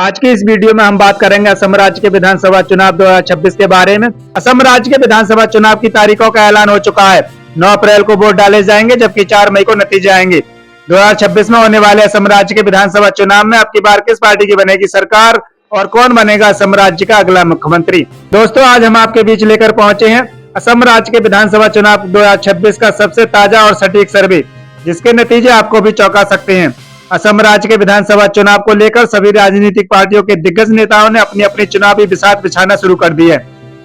आज की इस वीडियो में हम बात करेंगे असम राज्य के विधानसभा चुनाव 2026 के बारे में। असम राज्य के विधानसभा चुनाव की तारीखों का ऐलान हो चुका है। 9 अप्रैल को वोट डाले जाएंगे, जबकि 4 मई को नतीजे आएंगे। 2026 में होने वाले असम राज्य के विधानसभा चुनाव में अब की बार किस पार्टी की बनेगी सरकार और कौन बनेगा असम राज्य का अगला मुख्यमंत्री। दोस्तों, आज हम आपके बीच लेकर पहुंचे हैं असम राज्य के विधानसभा चुनाव 2026 का सबसे ताजा और सटीक सर्वे, जिसके नतीजे आपको भी चौंका सकते हैं। असम राज्य के विधानसभा चुनाव को लेकर सभी राजनीतिक पार्टियों के दिग्गज नेताओं ने अपनी अपनी चुनावी बिसात बिछाना शुरू कर दी है।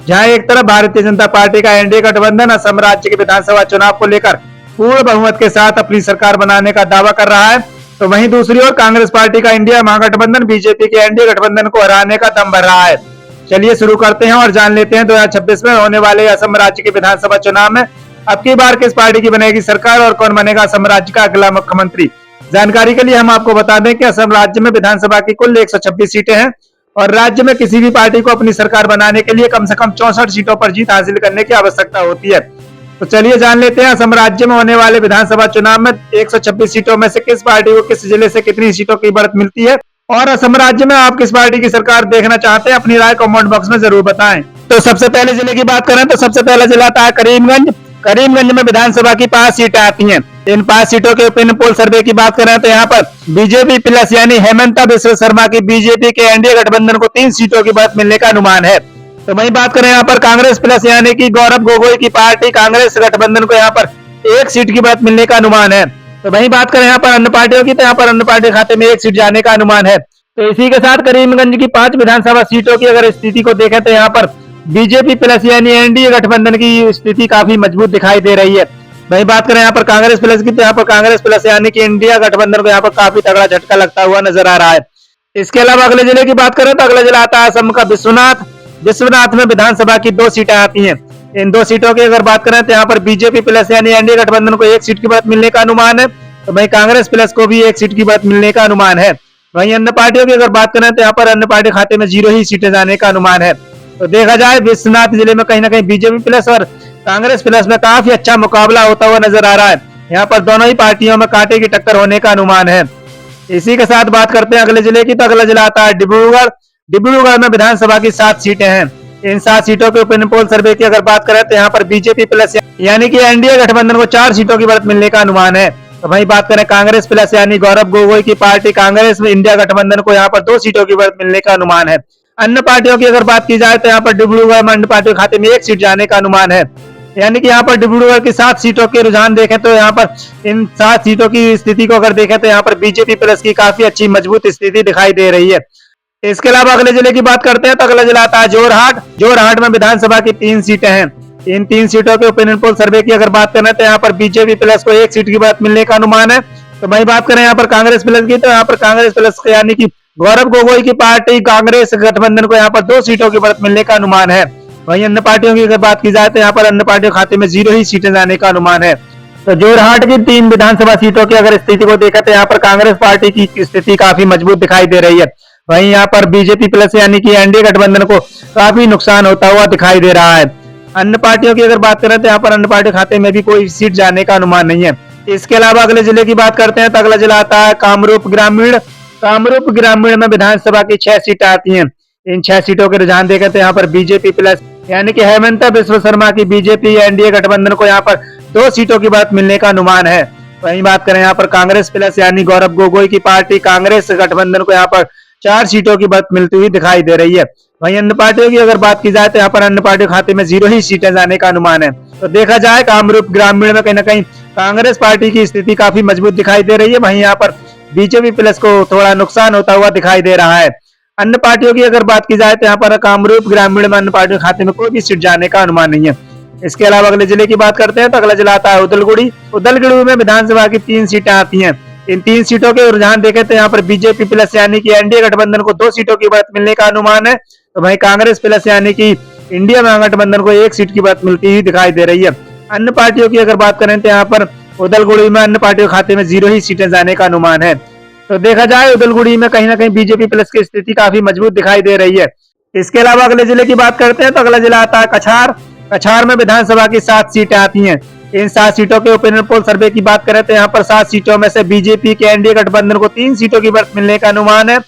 जहां एक तरफ भारतीय जनता पार्टी का एनडीए गठबंधन असम राज्य के विधानसभा चुनाव को लेकर पूर्ण बहुमत के साथ अपनी सरकार बनाने का दावा कर रहा है, तो वहीं दूसरी ओर कांग्रेस पार्टी का इंडिया महागठबंधन बीजेपी के एनडीए गठबंधन को हराने का दम भर रहा है। चलिए शुरू करते हैं और जान लेते हैं 2026 में होने वाले असम राज्य के विधानसभा चुनाव में अब की बार किस पार्टी की बनेगी सरकार और कौन बनेगा असम राज्य का अगला मुख्यमंत्री। जानकारी के लिए हम आपको बता दें कि असम राज्य में विधानसभा की कुल 126 सीटें हैं और राज्य में किसी भी पार्टी को अपनी सरकार बनाने के लिए कम से कम 64 सीटों पर जीत हासिल करने की आवश्यकता होती है। तो चलिए जान लेते हैं असम राज्य में होने वाले विधानसभा चुनाव में 126 सीटों में से किस पार्टी को किस जिले से कितनी सीटों की बढ़त मिलती है और असम राज्य में आप किस पार्टी की सरकार देखना चाहते हैं। अपनी राय कमेंट बॉक्स में जरूर बताएं। तो सबसे पहले जिले की बात करें तो सबसे पहला जिला आता है करीमगंज। करीमगंज में विधानसभा की 5 सीटें आती हैं। इन 5 सीटों के ओपिनियन पोल सर्वे की बात करें तो यहाँ पर बीजेपी प्लस यानी हेमंता बिस्वा शर्मा की बीजेपी के एनडीए गठबंधन को 3 सीटों की बढ़त मिलने का अनुमान है। तो वहीं बात करें यहाँ पर कांग्रेस प्लस यानी कि गौरव गोगोई की पार्टी कांग्रेस गठबंधन को यहाँ पर 1 सीट की बढ़त मिलने का अनुमान है। तो वहीं बात करें यहाँ पर अन्य पार्टियों की तो यहाँ पर अन्य पार्टी खाते में 1 सीट जाने का अनुमान है। तो इसी के साथ करीमगंज की 5 विधानसभा सीटों की अगर स्थिति को देखें तो यहाँ पर बीजेपी प्लस यानी एनडीए गठबंधन की स्थिति काफी मजबूत दिखाई दे रही है। वहीं बात करें यहाँ पर कांग्रेस प्लस की तो यहाँ पर कांग्रेस प्लस यानी कि इंडिया गठबंधन को यहाँ पर काफी तगड़ा झटका लगता हुआ नजर आ रहा है। इसके अलावा अगले जिले की बात करें तो अगला जिला आता है असम का विश्वनाथ। विश्वनाथ में विधानसभा की 2 सीटें आती हैं। इन 2 सीटों की अगर बात करें तो यहाँ पर बीजेपी प्लस यानी एनडीए गठबंधन को 1 सीट की बढ़त मिलने का अनुमान है। तो वहीं कांग्रेस प्लस को भी 1 सीट की बढ़त मिलने का अनुमान है। वहीं अन्य पार्टियों की अगर बात करें तो यहाँ पर अन्य पार्टी खाते में 0 ही सीटें जाने का अनुमान है। तो देखा जाए विश्वनाथ जिले में कहीं ना कहीं बीजेपी प्लस और कांग्रेस प्लस में काफी अच्छा मुकाबला होता हुआ नजर आ रहा है। यहाँ पर दोनों ही पार्टियों में कांटे की टक्कर होने का अनुमान है। इसी के साथ बात करते हैं अगले जिले की तो अगला जिला आता है डिब्रूगढ़। डिब्रूगढ़ में विधानसभा की 7 सीटें हैं। इन 7 सीटों के ओपिनियन पोल सर्वे की अगर बात करें तो यहाँ पर बीजेपी प्लस यानी कि एनडीए गठबंधन को 4 सीटों की बढ़त मिलने का अनुमान है। तो वहीं बात करें कांग्रेस प्लस यानी गौरव गोगोई की पार्टी कांग्रेस में इंडिया गठबंधन को यहाँ पर 2 सीटों की बढ़त मिलने का अनुमान है। अन्य पार्टियों की अगर बात की जाए तो यहाँ पर डिब्रूगढ़ में अन्य पार्टियों खाते में 1 सीट जाने का अनुमान है। यानी कि यहाँ पर डिब्रूगढ़ की 7 सीटों के रुझान देखें तो यहाँ पर इन 7 सीटों की स्थिति को अगर देखें तो यहाँ पर बीजेपी प्लस की काफी अच्छी मजबूत स्थिति दिखाई दे रही है। इसके अलावा अगले जिले की बात करते हैं तो अगला जिला आता है जोरहाट। जोरहाट में विधानसभा की 3 सीटें हैं। इन 3 सीटों के ओपिनियन पोल सर्वे की अगर बात करें तो यहाँ पर बीजेपी प्लस को 1 सीट की बढ़त मिलने का अनुमान है। तो वही बात करें यहाँ पर कांग्रेस प्लस की तो यहाँ पर कांग्रेस प्लस यानी कि गौरव गोगोई की पार्टी कांग्रेस गठबंधन को यहाँ पर 2 सीटों की बढ़त मिलने का अनुमान है। वहीं अन्य पार्टियों की अगर बात की जाए तो यहाँ पर अन्य पार्टियों खाते में 0 ही सीटें जाने का अनुमान है। तो जोरहाट की 3 विधानसभा सीटों की अगर स्थिति को देखा तो यहाँ पर कांग्रेस पार्टी की स्थिति काफी मजबूत दिखाई दे रही है। वहीं यहाँ पर बीजेपी प्लस यानी कि एनडीए गठबंधन को काफी नुकसान होता हुआ दिखाई दे रहा है। अन्य पार्टियों की अगर बात करें तो यहाँ पर अन्य पार्टी खाते में भी कोई सीट जाने का अनुमान नहीं है। इसके अलावा अगले जिले की बात करते हैं तो अगला जिला आता है कामरूप ग्रामीण। कामरूप ग्रामीण में विधानसभा की 6 सीटें आती हैं। इन 6 सीटों के रुझान देखें तो यहाँ पर बीजेपी प्लस यानी कि हेमंता बिस्वा शर्मा की बीजेपी एनडीए गठबंधन को यहाँ पर 2 सीटों की बढ़त मिलने का अनुमान है। वहीं बात करें यहाँ पर कांग्रेस प्लस यानी गौरव गोगोई की पार्टी कांग्रेस गठबंधन को यहाँ पर 4 सीटों की बढ़त मिलती हुई दिखाई दे रही है। वहीं अन्य पार्टियों की अगर बात की जाए तो यहाँ पर अन्य पार्टियों खाते में 0 ही सीटें जाने का अनुमान है। तो देखा जाए कामरूप ग्रामीण में कहीं ना कहीं कांग्रेस पार्टी की स्थिति काफी मजबूत दिखाई दे रही है। वहीं यहाँ पर बीजेपी प्लस को थोड़ा नुकसान होता हुआ दिखाई दे रहा है। अन्य पार्टियों की अगर बात की जाए तो यहाँ पर कामरूप ग्रामीण में अन्य पार्टियों के खाते में कोई भी सीट जाने का अनुमान नहीं है। इसके अलावा अगले जिले की बात करते हैं तो अगला जिला आता है उदलगुड़ी। उदलगुड़ी में विधानसभा की 3 सीटें आती हैं। इन 3 सीटों के रुझान देखें तो यहाँ पर बीजेपी प्लस यानी कि एनडीए गठबंधन को 2 सीटों की बढ़त मिलने का अनुमान है। तो वहीं कांग्रेस प्लस यानी कि इंडिया महागठबंधन को 1 सीट की बढ़त मिलती हुई दिखाई दे रही है। अन्य पार्टियों की अगर बात करें तो यहाँ पर उदलगुड़ी में अन्य पार्टियों के खाते में 0 ही सीटें जाने का अनुमान है। तो देखा जाए उदलगुड़ी में कहीं ना कहीं बीजेपी प्लस की स्थिति काफी मजबूत दिखाई दे रही है। इसके अलावा अगले जिले की बात करते हैं तो अगला जिला आता है कछार। कछार में विधानसभा की 7 सीटें आती हैं। इन 7 सीटों के ओपिनियन पोल सर्वे की बात करें तो यहाँ पर 7 सीटों में से बीजेपी के एनडीए गठबंधन को 3 सीटों की बढ़त मिलने का अनुमान है।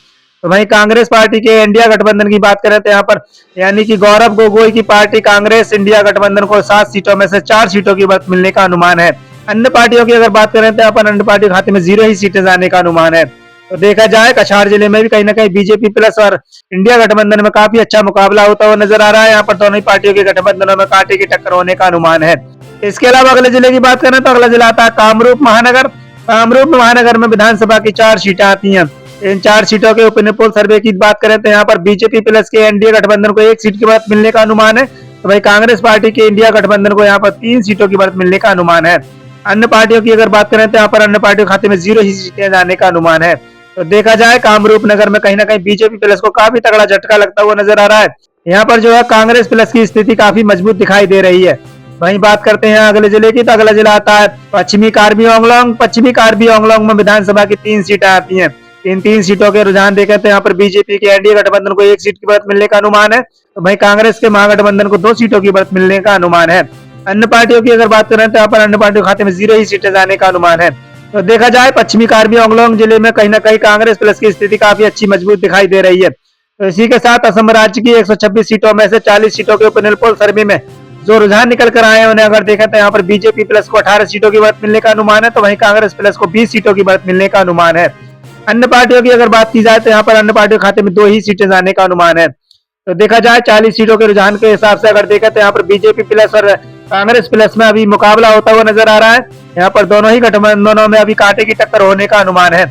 तो वहीं कांग्रेस पार्टी के इंडिया गठबंधन की बात करें तो यहाँ पर यानी कि गौरव गोगोई की पार्टी कांग्रेस इंडिया गठबंधन को 7 सीटों में से 4 सीटों की बढ़त मिलने का अनुमान है। अन्य पार्टियों की अगर बात करें तो यहाँ पर अन्य पार्टी के खाते में 0 ही सीटें जाने का अनुमान है। तो देखा जाए कछार जिले में भी कहीं ना कहीं बीजेपी प्लस और इंडिया गठबंधन में काफी अच्छा मुकाबला होता हुआ नजर आ रहा है। यहाँ पर दोनों ही पार्टियों के गठबंधनों में कांटे की टक्कर होने का अनुमान है। इसके अलावा अगले जिले की बात करें तो अगला जिला आता है कामरूप महानगर। कामरूप महानगर में विधानसभा की 4 सीटें आती हैं। इन 4 सीटों के ओपिनियन पोल सर्वे की बात करें तो यहाँ पर बीजेपी प्लस के एनडीए गठबंधन को 1 सीट की बढ़त मिलने का अनुमान है। तो भाई कांग्रेस पार्टी के इंडिया गठबंधन को यहाँ पर 3 सीटों की बढ़त मिलने का अनुमान है। अन्य पार्टियों की अगर बात करें तो यहाँ पर अन्य पार्टियों के खाते में 0 ही सीटें जाने का अनुमान है। तो देखा जाए कामरूप नगर में कहीं ना कहीं बीजेपी प्लस को काफी तगड़ा झटका लगता हुआ नजर आ रहा है। यहाँ पर जो है कांग्रेस प्लस की स्थिति काफी मजबूत दिखाई दे रही है। वहीं बात करते हैं अगले जिले की तो अगला जिला आता है पश्चिमी कार्बी आंगलोंग। पश्चिमी कार्बी आंगलोंग में विधानसभा की 3 सीटें आती हैं। इन 3 सीटों के रुझान देखें तो यहाँ पर बीजेपी के एनडीए गठबंधन को 1 सीट की बढ़त मिलने का अनुमान है। तो भाई कांग्रेस के महागठबंधन को 2 सीटों की बढ़त मिलने का अनुमान है। अन्य पार्टियों की अगर बात करें तो यहाँ पर अन्य पार्टियों के खाते में 0 ही सीटें जाने का अनुमान है। तो देखा जाए पश्चिमी कार्बी आंगलोंग जिले में कहीं ना कहीं कांग्रेस प्लस की स्थिति काफी अच्छी मजबूत दिखाई दे रही है। तो इसी के साथ असम राज्य की 126 सीटों में से 40 सीटों के ओपिनियन पोल सर्वे में जो रुझान निकल कर आए हैं उन्हें अगर देखें तो यहाँ पर बीजेपी प्लस को 18 सीटों की बढ़त मिलने का अनुमान है। तो वहीं कांग्रेस प्लस को 20 सीटों की बढ़त मिलने का अनुमान है। अन्य पार्टियों की अगर बात की जाए तो यहाँ पर अन्य पार्टियों के खाते में 2 ही सीटें जाने का अनुमान है। तो देखा जाए 40 सीटों के रुझान के हिसाब से अगर देखा तो यहाँ पर बीजेपी प्लस और कांग्रेस प्लस में अभी मुकाबला होता हुआ नजर आ रहा है। यहाँ पर दोनों ही गठबंधनों में अभी कांटे की टक्कर होने का अनुमान है।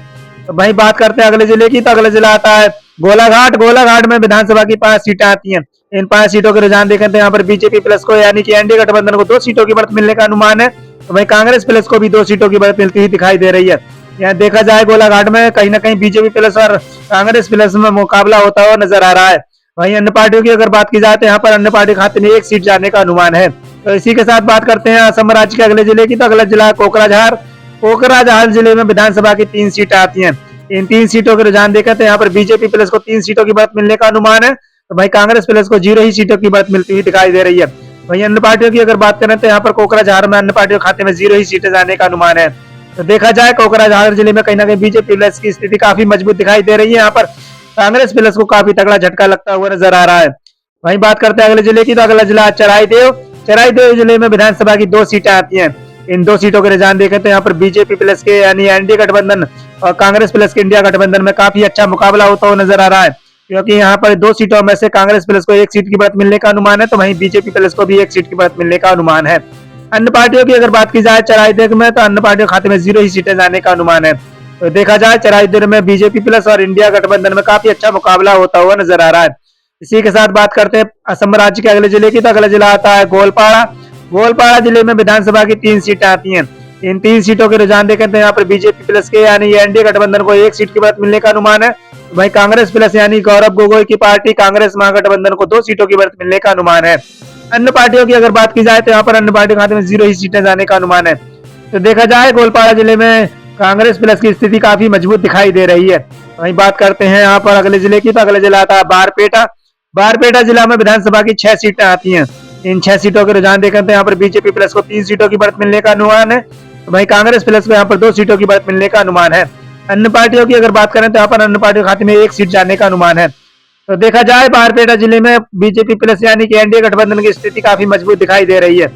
तो वहीं बात करते हैं अगले जिले की तो अगला जिला आता है गोलाघाट। गोलाघाट में विधानसभा की 5 सीटें आती हैं। इन 5 सीटों के रुझान देखें तो यहाँ पर बीजेपी प्लस को यानी कि एनडीए गठबंधन को 2 सीटों की बढ़त मिलने का अनुमान है। तो वहीं कांग्रेस प्लस को भी 2 सीटों की बढ़त मिलती हुई दिखाई दे रही है। यहाँ देखा जाए गोलाघाट में कहीं ना कहीं बीजेपी प्लस और कांग्रेस प्लस में मुकाबला होता हुआ नजर आ रहा है। वहीं अन्य पार्टियों की अगर बात की जाए तो यहाँ पर अन्य पार्टी खाते में 1 सीट जाने का अनुमान है। तो इसी के साथ बात करते हैं असम राज्य के अगले जिले की तो अगला जिला कोकराझार। कोकराझार जिले में विधानसभा की 3 सीटें आती हैं। इन 3 सीटों के रुझान देखें तो यहाँ पर बीजेपी प्लस को 3 सीटों की बढ़त मिलने का अनुमान है। तो भाई कांग्रेस प्लस को 0 ही सीटों की बढ़त मिलती हुई दिखाई दे रही है। वहीं अन्य पार्टियों की अगर बात करें तो यहाँ पर कोकराझार में अन्य पार्टियों के खाते में 0 ही सीटें जाने का अनुमान है। तो देखा जाए कोकराझार जिले में कहीं ना कहीं बीजेपी प्लस की स्थिति काफी मजबूत दिखाई दे रही है। यहाँ पर कांग्रेस प्लस को काफी तगड़ा झटका लगता हुआ नजर आ रहा है। वहीं बात करते हैं अगले जिले की तो अगला जिला चराईदेव। चराईदेव जिले में विधानसभा की 2 सीटें आती हैं। इन 2 सीटों के रुझान देखें तो यहाँ पर बीजेपी प्लस के यानी एनडीए गठबंधन और कांग्रेस प्लस के इंडिया गठबंधन में काफी अच्छा मुकाबला होता हुआ नजर आ रहा है। क्योंकि यहाँ पर 2 सीटों में से कांग्रेस प्लस को 1 सीट की बढ़त मिलने का अनुमान है। तो वहीं बीजेपी प्लस को भी 1 सीट की बढ़त मिलने का अनुमान है। अन्य पार्टियों की अगर बात की जाए चराईदेव में तो अन्य पार्टियों के खाते में 0 ही सीटें जाने का अनुमान है। तो देखा जाए चराईदेव में बीजेपी प्लस और इंडिया गठबंधन में काफी अच्छा मुकाबला होता हुआ नजर आ रहा है। इसी के साथ बात करते हैं असम राज्य के अगले जिले की तो अगला जिला आता है गोलपाड़ा। गोलपाड़ा जिले में विधानसभा की 3 सीटें आती हैं। इन 3 सीटों के रुझान देखें तो यहाँ पर बीजेपी प्लस के यानी एनडीए गठबंधन को 1 सीट की बढ़त मिलने का अनुमान है। वहीं कांग्रेस प्लस यानी गौरव गोगोई की पार्टी कांग्रेस महागठबंधन को 2 सीटों की बढ़त मिलने का अनुमान है। अन्य पार्टियों की अगर बात की जाए तो यहाँ पर अन्य पार्टियों के खाते में 0 ही सीटें जाने का अनुमान है। तो देखा जाए गोलपाड़ा जिले में कांग्रेस प्लस की स्थिति काफी मजबूत दिखाई दे रही है। वहीं बात करते हैं यहाँ पर अगले जिले की तो अगले जिला आता है बारपेटा। बारपेटा जिला में विधानसभा की 6 सीटें आती हैं। इन 6 सीटों के रुझान देखें तो यहाँ पर बीजेपी प्लस को 3 सीटों की बढ़त मिलने का अनुमान है। वहीं कांग्रेस प्लस को यहाँ पर 2 सीटों की बढ़त मिलने का अनुमान है। अन्य पार्टियों की अगर बात करें तो यहाँ पर अन्य पार्टियों के खाते में 1 सीट जाने का अनुमान है। तो देखा जाए बारपेटा जिले में बीजेपी प्लस यानी कि एनडीए गठबंधन की स्थिति काफी मजबूत दिखाई दे रही है।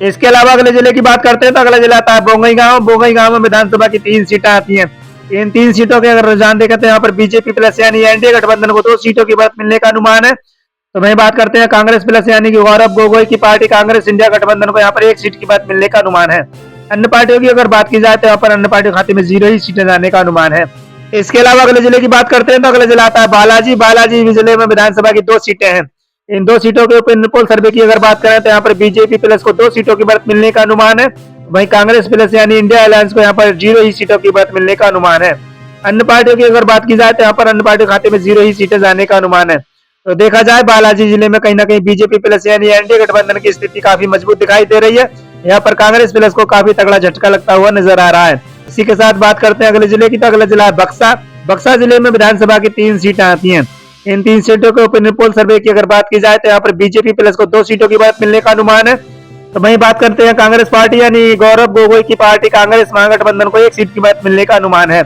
इसके अलावा अगले जिले की बात करते हैं तो अगला जिला आता है बोंगईगांव। बोंगईगांव में विधानसभा की 3 सीटें आती हैं। इन 3 सीटों के अगर रुझान देखें तो यहाँ पर बीजेपी प्लस यानी एनडीए गठबंधन को 2 सीटों की बढ़त मिलने का अनुमान है। तो वहीं बात करते हैं कांग्रेस प्लस यानी कि गौरव गोगोई की पार्टी कांग्रेस इंडिया गठबंधन को यहाँ पर 1 सीट की बढ़त मिलने का अनुमान है। अन्य पार्टियों की अगर बात की जाए तो यहाँ पर अन्य पार्टियों के खाते में 0 ही सीटें जाने का अनुमान है। इसके अलावा अगले जिले की बात करते हैं तो अगले जिला आता है बालाजी। बालाजी जिले में विधानसभा की 2 सीटें हैं। इन 2 सीटों के ओपिनियन पोल सर्वे की अगर बात करें तो यहाँ पर बीजेपी प्लस को 2 सीटों की बढ़त मिलने का अनुमान है। वहीं कांग्रेस प्लस यानी इंडिया अलायंस को यहाँ पर 0 ही सीटों की बढ़त मिलने का अनुमान है। अन्य पार्टियों की अगर बात की जाए तो यहाँ पर अन्य पार्टियों के खाते में 0 ही सीटें जाने का अनुमान है। तो देखा जाए बालाजी जिले में कहीं ना कहीं बीजेपी प्लस यानी एनडीए गठबंधन की स्थिति काफी मजबूत दिखाई दे रही है। यहाँ पर कांग्रेस प्लस को काफी तगड़ा झटका लगता हुआ नजर आ रहा है। इसी के साथ बात करते हैं अगले जिले की तो अगला जिला है बक्सा। बक्सा जिले में विधानसभा की 3 सीटें आती हैं। इन 3 सीटों के ओपिनियन पोल सर्वे की अगर बात की जाए तो यहाँ पर बीजेपी प्लस को 2 सीटों की बढ़त मिलने का अनुमान है। तो वहीं बात करते हैं कांग्रेस पार्टी यानी गौरव गोगोई की पार्टी कांग्रेस महागठबंधन को 1 सीट की बढ़त मिलने का अनुमान है।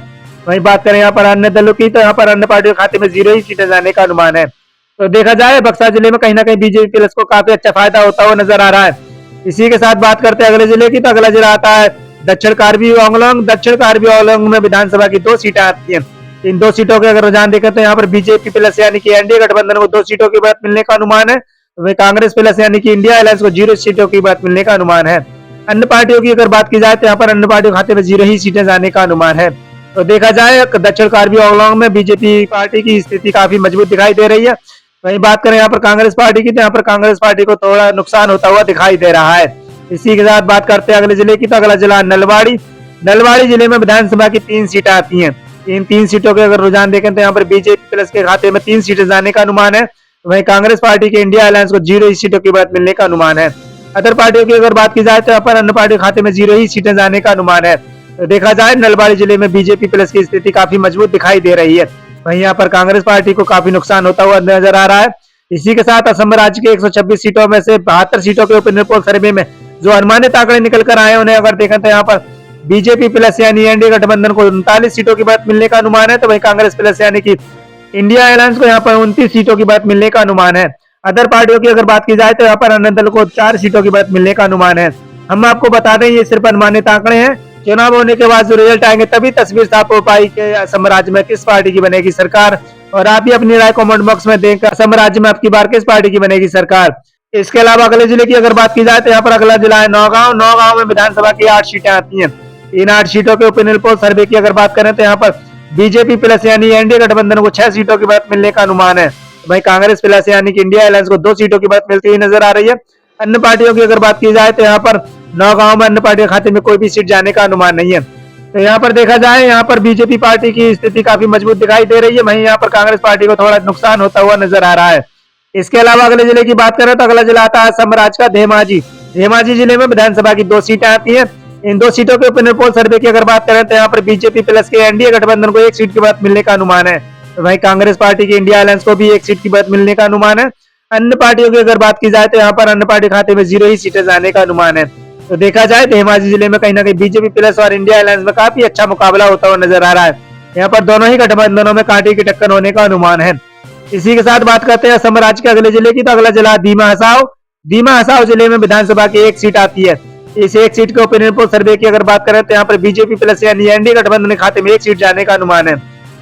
वहीं बात करें यहाँ पर अन्य दलों की, तो यहाँ पर अन्य पार्टियों के खाते में 0 ही सीटें जाने का अनुमान है। तो देखा जाए बक्सर जिले में कहीं ना कहीं बीजेपी प्लस को काफी अच्छा फायदा होता हुआ नजर आ रहा है। इसी के साथ बात करते हैं अगले जिले की, तो अगला जिला आता है दक्षिण कार्बी आंगलोंग। दक्षिण कार्बी आंगलोंग में विधानसभा की 2 सीटें आती हैं। इन 2 सीटों के अगर रुझान देखें तो यहाँ पर बीजेपी प्लस यानी कि एनडीए गठबंधन को 2 सीटों की बात मिलने का अनुमान है। वहीं कांग्रेस प्लस यानी कि इंडिया अलायंस को 0 सीटों की बात मिलने का अनुमान है। अन्य पार्टियों की अगर बात की जाए तो यहाँ पर अन्य पार्टियों के खाते में 0 ही सीटें जाने का अनुमान है। तो देखा जाए दक्षिण कार्बी आंगलोंग में बीजेपी पार्टी की स्थिति काफी मजबूत दिखाई दे रही है। वहीं बात करें यहाँ पर कांग्रेस पार्टी की, तो यहाँ पर कांग्रेस पार्टी को थोड़ा नुकसान होता हुआ दिखाई दे रहा है। इसी के साथ बात करते हैं अगले जिले की, तो अगला जिला नलवाड़ी। नलवाड़ी जिले में विधानसभा की 3 सीटें आती हैं। इन 3 सीटों के अगर रुझान देखें तो यहाँ पर बीजेपी प्लस के खाते में 3 सीटें जाने का अनुमान है। वहीं कांग्रेस पार्टी के इंडिया अलायंस को 0 सीटों की बात मिलने का अनुमान है। अदर पार्टियों की अगर बात की जाए तो यहाँ पर अन्य पार्टी खाते में 0 ही सीटें जाने का अनुमान है। तो देखा जाए नलवाड़ी जिले में बीजेपी प्लस की स्थिति काफी मजबूत दिखाई दे रही है। वहीं यहाँ पर कांग्रेस पार्टी को काफी नुकसान होता हुआ नजर आ रहा है। इसी के साथ असम राज्य के 126 सीटों में से 72 सीटों के ओपिनियन पोल सर्वे में जो अनुमानित आंकड़े निकल कर आए उन्हें अगर देखें तो यहाँ पर बीजेपी प्लस यानी एनडीए गठबंधन को 39 सीटों की बात मिलने का अनुमान है। तो वहीं कांग्रेस प्लस यानी कि इंडिया अलायंस को यहाँ पर 29 सीटों की बात मिलने का अनुमान है। अदर पार्टियों की अगर बात की जाए तो यहाँ पर अन्य दल को 4 सीटों की बात मिलने का अनुमान है। हम आपको बता दें ये सिर्फ अनुमानित आंकड़े हैं। चुनाव होने के बाद जो रिजल्ट आएंगे तभी तस्वीर साफ हो पाई कि असम राज्य में किस पार्टी की बनेगी सरकार। और आप भी अपनी राय कमेंट बॉक्स में देकर असम राज्य में आपकी बार किस पार्टी की बनेगी सरकार। इसके अलावा अगले जिले की अगर बात की जाए तो यहाँ पर अगला जिला है नौगांव। नौगांव में विधानसभा की 8 सीटें आती हैं। इन 8 सीटों के ओपिनियन पोल सर्वे की अगर बात करें तो यहाँ पर बीजेपी प्लस यानी एनडीए गठबंधन को 6 सीटों की बात मिलने का अनुमान है। वहीं कांग्रेस प्लस यानी कि इंडिया अलायंस को 2 सीटों की बात मिलती हुई नजर आ रही है। अन्य पार्टियों की अगर बात की जाए तो यहाँ पर नौगांव में अन्य पार्टियों के खाते में कोई भी सीट जाने का अनुमान नहीं है। तो यहाँ पर देखा जाए यहाँ पर बीजेपी पार्टी की स्थिति काफी मजबूत दिखाई दे रही है। वहीं यहाँ पर कांग्रेस पार्टी को थोड़ा नुकसान होता हुआ नजर आ रहा है। इसके अलावा अगले जिले की बात करें तो अगला जिला आता है असम राज्य का धेमाजी। धेमाजी जिले में विधानसभा की 2 सीटें आती हैं। इन 2 सीटों के ओपिनियन पोल सर्वे की अगर बात करें तो यहाँ पर बीजेपी प्लस के एनडीए गठबंधन को 1 सीट की बात मिलने का अनुमान है। तो वहीं कांग्रेस पार्टी के इंडिया अलायंस को भी 1 सीट की बात मिलने का अनुमान है। अन्य पार्टियों की अगर बात की जाए तो यहाँ पर अन्य पार्टी खाते में 0 ही सीटें जाने का अनुमान है। तो देखा जाए धेमाजी जिले में कहीं ना कहीं बीजेपी प्लस और इंडिया अलायंस में काफी अच्छा मुकाबला होता हुआ नजर आ रहा है। यहाँ पर दोनों ही गठबंधनों में कांटे की टक्कर होने का अनुमान है। इसी के साथ बात करते हैं असम राज्य के अगले जिले की, तो अगला जिला दीमा हसाओ। दीमा हसाओ जिले में विधानसभा की 1 सीट आती है। इस 1 सीट के ओपिनियन पोल सर्वे की अगर बात करें तो यहाँ पर बीजेपी प्लस यानी एनडीए गठबंधन के खाते में 1 सीट जाने का अनुमान है।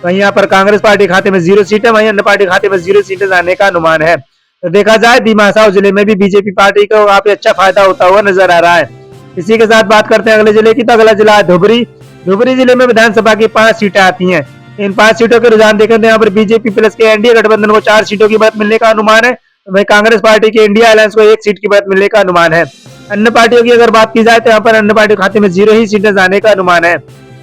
वहीं यहाँ पर कांग्रेस पार्टी खाते में 0 सीट है। वहीं अन्य पार्टी खाते में 0 सीटें जाने का अनुमान है। तो देखा जाए दीमा हसाओ जिले में भी बीजेपी पार्टी को काफी अच्छा फायदा होता हुआ नजर आ रहा है। इसी के साथ बात करते हैं अगले जिले की, तो अगला जिला है धुबरी। धुबरी जिले में विधानसभा की 5 सीटें आती हैं। इन 5 सीटों के रुझान देखें तो यहाँ पर बीजेपी प्लस के एनडीए गठबंधन को 4 सीटों की बात मिलने का अनुमान है। वहीं कांग्रेस पार्टी के इंडिया अलायंस को 1 सीट की बात मिलने का अनुमान है। अन्य पार्टियों की अगर बात की जाए तो यहाँ पर अन्य पार्टी खाते में 0 ही सीटें जाने का अनुमान है।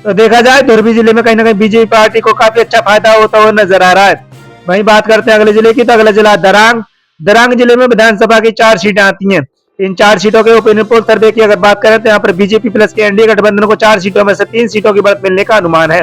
तो देखा जाए धुबरी जिले में कहीं ना कहीं बीजेपी पार्टी को काफी अच्छा फायदा होता हुआ नजर आ रहा है। वहीं बात करते हैं अगले जिले की, तो अगला जिला दरांग। दरांग जिले में विधानसभा की 4 सीटें आती हैं। इन 4 सीटों के ओपिनियन पोल सर्वे की अगर बात करें तो यहाँ पर बीजेपी प्लस के एनडीए गठबंधन को 4 सीटों में से 3 सीटों की बात मिलने का अनुमान है।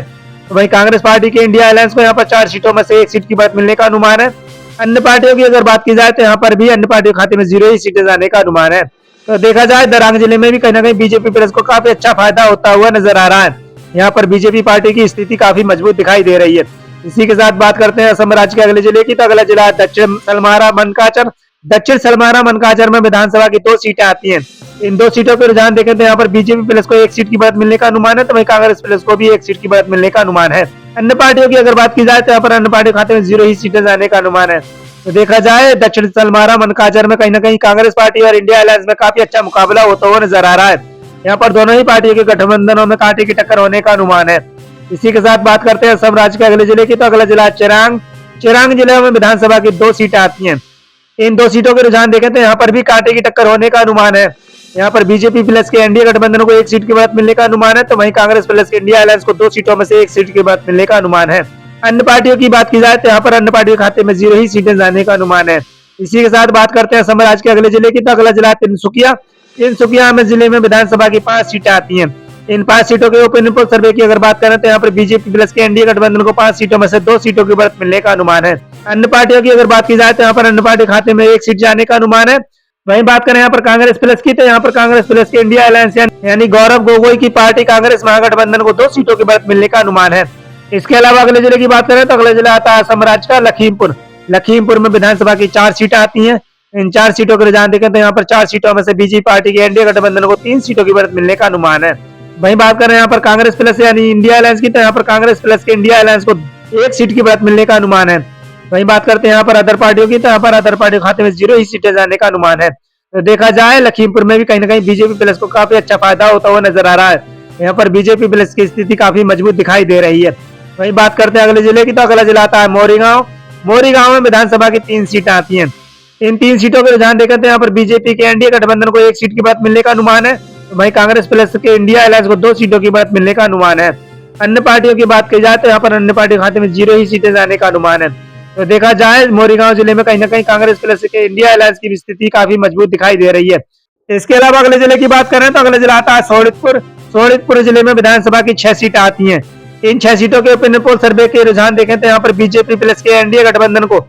तो वहीं कांग्रेस पार्टी के इंडिया अलायंस को यहाँ पर 4 सीटों में से 1 सीट की बात मिलने का अनुमान है। अन्य पार्टियों की अगर बात की जाए तो यहाँ पर भी अन्य पार्टियों के खाते में 0 ही सीटें जाने का अनुमान है। तो देखा जाए दरांग जिले में भी कहीं ना कहीं बीजेपी प्लस को काफी अच्छा फायदा होता हुआ नजर आ रहा है। यहाँ पर बीजेपी पार्टी की स्थिति काफी मजबूत दिखाई दे रही है। इसी के साथ बात करते हैं असम राज्य के अगले जिले की, तो अगला जिला दक्षिण सलमारा मनकाचर। दक्षिण सलमारा मनकाचर में विधानसभा की 2 सीटें आती हैं। इन 2 सीटों के रुझान देखें तो यहाँ पर बीजेपी प्लस को 1 सीट की बात मिलने का अनुमान है। तो वहीं कांग्रेस प्लस को भी 1 सीट की बात मिलने का अनुमान है। अन्य पार्टियों की अगर बात की जाए तो यहाँ पर अन्य पार्टी खाते में 0 ही सीटें जाने का अनुमान है। तो देखा जाए दक्षिण सलमारा मनकाचर में कहीं ना कहीं कांग्रेस पार्टी और इंडिया अलायंस में काफी अच्छा मुकाबला होता हुआ नजर आ रहा है। यहाँ पर दोनों ही पार्टियों के गठबंधनों में कांटे की टक्कर होने का अनुमान है। इसी के साथ बात करते हैं असम राज्य के अगले जिले की, तो अगला जिला चिरांग। चिरांग जिले में विधानसभा की 2 सीटें आती हैं। इन 2 सीटों के रुझान देखें तो यहाँ पर भी कांटे की टक्कर होने का अनुमान है। यहाँ पर बीजेपी प्लस के एनडीए गठबंधन को 1 सीट की बात मिलने का अनुमान है। तो वहीं कांग्रेस प्लस के इंडिया अलायंस को 2 सीटों में से 1 सीट की बात मिलने का अनुमान है। अन्य पार्टियों की बात की जाए तो यहाँ पर अन्य पार्टियों के खाते में 0 ही सीटें जाने का अनुमान है। इसी के साथ बात करते हैं असम राज्य के अगले जिले की, तो अगला जिला तिनसुकिया। तिनसुकिया में जिले में विधानसभा की 5 सीटें आती हैं। इन 5 सीटों के ओपिनियन पोल सर्वे की अगर बात करें तो यहाँ पर बीजेपी प्लस के एनडीए गठबंधन को 5 सीटों में से 2 सीटों की बात मिलने का अनुमान है। अन्य पार्टियों की अगर बात की जाए तो यहाँ पर अन्य पार्टी खाते में 1 सीट जाने का अनुमान है। वहीं बात करें यहाँ पर कांग्रेस प्लस की, तो यहाँ पर कांग्रेस प्लस के इंडिया अलायंस यानी गौरव गोगोई की पार्टी कांग्रेस महागठबंधन को 2 सीटों की बात मिलने का अनुमान है। इसके अलावा अगले जिले की बात करें तो अगला जिला आता है असम राज्य का लखीमपुर। लखीमपुर में विधानसभा की 4 सीटें आती हैं। इन 4 सीटों के रुझान देखें तो यहाँ पर 4 सीटों में से बीजेपी पार्टी के एनडीए गठबंधन को 3 सीटों की बढ़त मिलने का अनुमान है। वहीं बात करें यहाँ पर कांग्रेस प्लस यानी इंडिया अलायंस की, तो यहाँ पर कांग्रेस प्लस के इंडिया अलायंस को 1 सीट की बढ़त मिलने का अनुमान है। वहीं बात करते हैं यहाँ पर अदर पार्टियों की, तो यहाँ पर अदर पार्टियों के खाते में 0 ही सीटें जाने का अनुमान है। तो देखा जाए लखीमपुर में भी कहीं ना कहीं बीजेपी प्लस को काफी अच्छा फायदा होता हुआ नजर आ रहा है। यहाँ पर बीजेपी प्लस की स्थिति काफी मजबूत दिखाई दे रही है। वहीं बात करते हैं अगले जिले की, तो अगला जिला आता है मोरीगांव। मोरीगांव में विधानसभा की 3 सीटें आती हैं। इन 3 सीटों के रुझान देखते हैं यहाँ पर बीजेपी के एनडीए गठबंधन को 1 सीट की बढ़त मिलने का अनुमान है। वहीं कांग्रेस प्लस के इंडिया अलायंस को 2 सीटों की बढ़त मिलने का अनुमान है। अन्य पार्टियों की बात की जाए तो यहाँ पर अन्य पार्टियों के खाते में 0 ही सीटें जाने का अनुमान है। तो देखा जाए मोरीगांव जिले में कहीं ना कहीं कांग्रेस प्लस के इंडिया अलायंस की स्थिति काफी मजबूत दिखाई दे रही है। इसके अलावा अगले जिले की बात करें तो अगला जिला आता है सोनितपुर। सोनितपुर जिले में विधानसभा की 6 सीटें आती हैं। इन 6 सीटों के ओपिनियन पोल सर्वे के रुझान देखें तो यहाँ पर बीजेपी प्लस के एनडीए गठबंधन को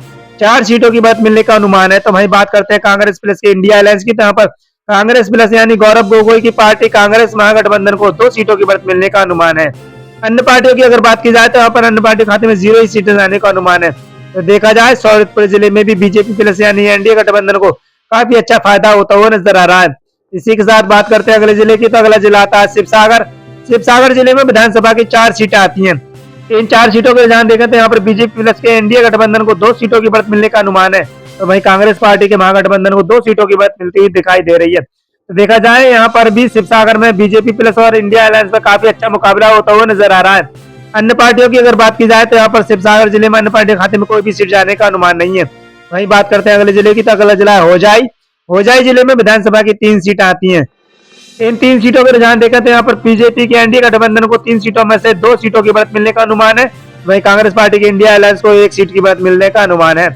4 सीटों की बढ़त मिलने का अनुमान है। तो वहीं बात करते हैं कांग्रेस प्लस के इंडिया अलायंस की, तो यहाँ पर कांग्रेस प्लस यानी गौरव गोगोई की पार्टी कांग्रेस महागठबंधन को 2 सीटों की बढ़त मिलने का अनुमान है। अन्य पार्टियों की अगर बात की जाए तो यहाँ पर अन्य पार्टी खाते में 0 ही सीटें जाने का अनुमान है। तो देखा जाए सोनितपुर जिले में भी बीजेपी प्लस यानी एनडीए गठबंधन को काफी अच्छा फायदा होता हुआ नजर आ रहा है। इसी के साथ बात करते हैं अगले जिले की, तो अगला जिला आता है शिवसागर। शिवसागर जिले में विधानसभा की 4 सीटें आती हैं। इन 4 सीटों के रुझान देखें तो यहाँ पर बीजेपी प्लस के एनडीए गठबंधन को 2 सीटों की बढ़त मिलने का अनुमान है। तो वहीं कांग्रेस पार्टी के महागठबंधन को 2 सीटों की बढ़त मिलती हुई दिखाई दे रही है। तो देखा जाए यहाँ पर भी शिवसागर में बीजेपी प्लस और इंडिया अलायंस का काफी अच्छा मुकाबला होता हुआ नजर आ रहा है। अन्य पार्टियों की अगर बात की जाए तो यहाँ पर शिवसागर जिले में अन्य पार्टी खाते में कोई भी सीट जाने का अनुमान नहीं है। वहीं बात करते हैं अगले जिले की, तो अगला जिला है होजाई। होजाई जिले में विधानसभा की 3 सीटें आती हैं। इन 3 सीटों के रुझान देखा तो यहाँ पर बीजेपी के एनडीए गठबंधन को 3 सीटों में से 2 सीटों की बढ़त मिलने का अनुमान है। वहीं कांग्रेस पार्टी के इंडिया अलायंस को 1 सीट की बढ़त मिलने का अनुमान है।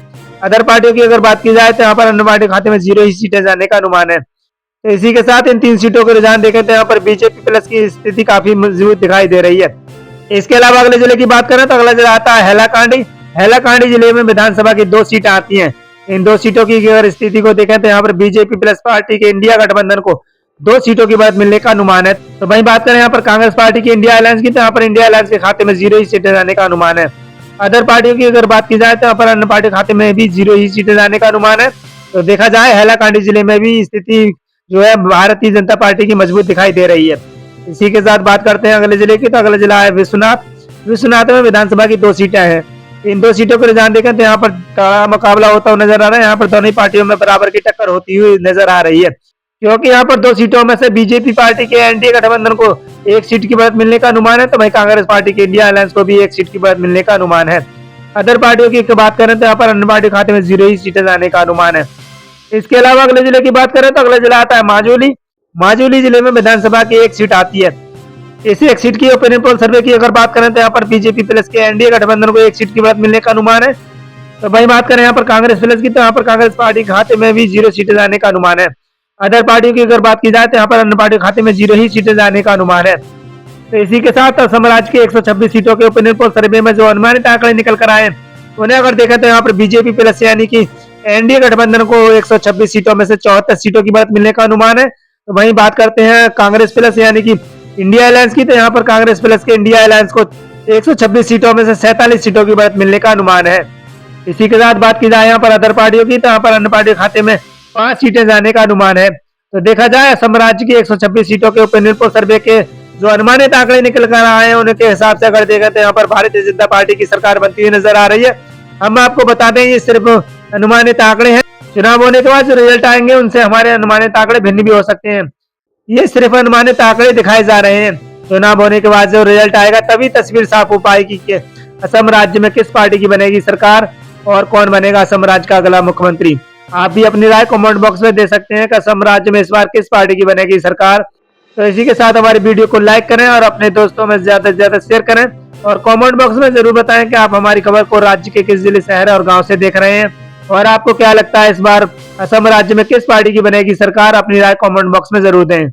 अदर पार्टियों की अगर बात की जाए तो यहाँ पर अन्य पार्टी खाते में 0 ही सीटें जाने का अनुमान है। तो इसी के साथ इन 3 सीटों के रुझान देखें तो यहाँ पर बीजेपी प्लस की स्थिति काफी मजबूत दिखाई दे रही है। इसके अलावा अगले जिले की बात करें तो अगला जिला आता है हैलाकांडी। हैलाकांडी जिले में विधानसभा की 2 सीटें आती हैं। इन 2 सीटों की अगर स्थिति को देखें तो यहाँ पर बीजेपी प्लस पार्टी के इंडिया गठबंधन को 2 सीटों की बढ़त मिलने का अनुमान है। तो वहीं बात करें यहाँ पर कांग्रेस पार्टी की इंडिया अलायंस की, तो यहाँ पर इंडिया अलायंस के खाते में 0 ही सीटें जाने का अनुमान है। अदर पार्टियों की अगर बात की जाए तो यहाँ पर अन्य पार्टी खाते में भी 0 ही सीटें जाने का अनुमान है। तो देखा जाए हैलाकांडी जिले में भी स्थिति जो है भारतीय जनता पार्टी की मजबूत दिखाई दे रही है। इसी के साथ बात करते हैं अगले जिले की, तो अगला जिला है विश्वनाथ। विश्वनाथ में विधानसभा की 2 सीटें हैं। इन 2 सीटों को रुझान देखें तो यहाँ पर कड़ा मुकाबला होता हुआ नजर आ रहा है। यहाँ पर दोनों पार्टियों में बराबर की टक्कर होती हुई नजर आ रही है, क्योंकि यहाँ पर 2 सीटों में से बीजेपी पार्टी के एनडीए गठबंधन को 1 सीट की बढ़त मिलने का अनुमान है। तो वहीं कांग्रेस पार्टी के इंडिया अलायंस को भी 1 सीट की बढ़त मिलने का अनुमान है। अदर पार्टियों की बात करें तो यहाँ पर अन्य पार्टी खाते में 0 ही सीटें जाने का अनुमान है। इसके अलावा अगले जिले की बात करें तो अगला जिला आता है माजुली। माजुली जिले में विधानसभा की 1 सीट आती है। इसी 1 सीट की ओपिनियन पोल सर्वे की अगर बात करें तो यहाँ पर बीजेपी प्लस के एनडीए गठबंधन को 1 सीट की बढ़त मिलने का अनुमान है। तो वही बात करें यहाँ पर कांग्रेस प्लस की, तो यहाँ पर कांग्रेस पार्टी के खाते में भी 0 सीटें जाने का अनुमान है। अदर पार्टियों की अगर बात की जाए तो यहाँ पर अन्य पार्टी खाते में 0 ही सीटें जाने का अनुमान है। तो इसी के साथ असम राज्य के 126 सीटों के ओपिनियन पोल सर्वे में जो अनुमानित आंकड़े निकल कर आए उन्हें अगर देखा तो यहाँ पर बीजेपी प्लस यानी कि एनडीए गठबंधन को 126 सीटों में से 74 सीटों की बढ़त मिलने का अनुमान है। तो वहीं बात करते हैं कांग्रेस प्लस यानी कि इंडिया अलायंस की, तो यहाँ पर कांग्रेस प्लस के इंडिया अलायंस को 126 सीटों में से 47 सीटों की बढ़त मिलने का अनुमान है। इसी के साथ बात की जाए यहाँ पर अदर पार्टियों की, तो यहाँ पर अन्य पार्टी खाते में 5 सीटें जाने का अनुमान है। तो देखा जाए असम राज्य की 126 सीटों के ओपिनियन पोल सर्वे के जो अनुमानित आंकड़े निकल कर आए हैं उनके हिसाब से अगर देखा तो यहाँ पर भारतीय जनता पार्टी की सरकार बनती हुई नजर आ रही है। हम आपको बता दें ये सिर्फ अनुमानित आंकड़े हैं। चुनाव होने के बाद जो रिजल्ट आएंगे उनसे हमारे अनुमानित आंकड़े भिन्न भी हो सकते हैं। ये सिर्फ अनुमानित आंकड़े दिखाए जा रहे हैं। चुनाव होने के बाद जो रिजल्ट आएगा तभी तस्वीर साफ हो पाएगी कि असम राज्य में किस पार्टी की बनेगी सरकार और कौन बनेगा असम राज्य का अगला मुख्यमंत्री। आप भी अपनी राय कमेंट बॉक्स में दे सकते हैं कि असम राज्य में इस बार किस पार्टी की बनेगी सरकार। तो इसी के साथ हमारी वीडियो को लाइक करें और अपने दोस्तों में ज्यादा से ज्यादा शेयर करें और कमेंट बॉक्स में जरूर बताएं कि आप हमारी खबर को राज्य के किस जिले, शहर और गांव से देख रहे हैं और आपको क्या लगता है इस बार असम राज्य में किस पार्टी की बनेगी सरकार। अपनी राय कमेंट बॉक्स में जरूर दें।